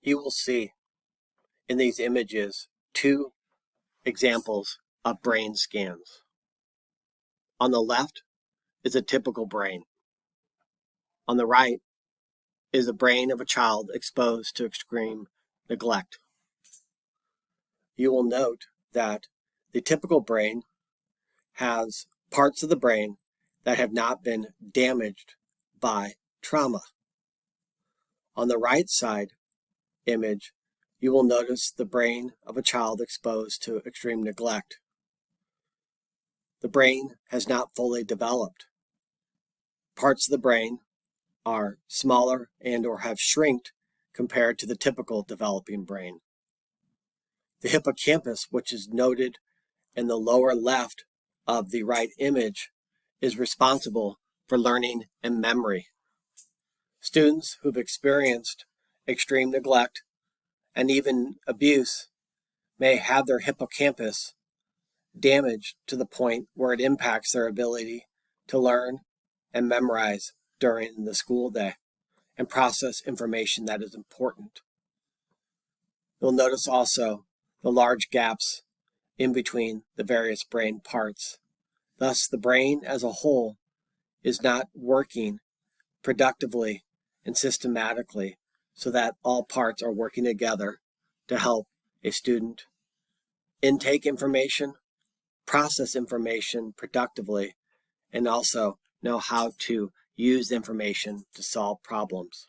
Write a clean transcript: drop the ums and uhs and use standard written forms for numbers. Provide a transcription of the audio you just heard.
You will see in these images two examples of brain scans. On the left is a typical brain. On the right is the brain of a child exposed to extreme neglect. You will note that the typical brain has parts of the brain that have not been damaged by trauma. On the right side image, you will notice the brain of a child exposed to extreme neglect. The brain has not fully developed. Parts of the brain are smaller and or have shrinked compared to the typical developing brain. The hippocampus, which is noted in the lower left of the right image, is responsible for learning and memory. Students who've experienced extreme neglect and even abuse may have their hippocampus damaged to the point where it impacts their ability to learn and memorize during the school day and process information that is important. You'll notice also the large gaps in between the various brain parts. Thus, the brain as a whole is not working productively and systematically so that all parts are working together to help a student intake information, process information productively, and also know how to use information to solve problems.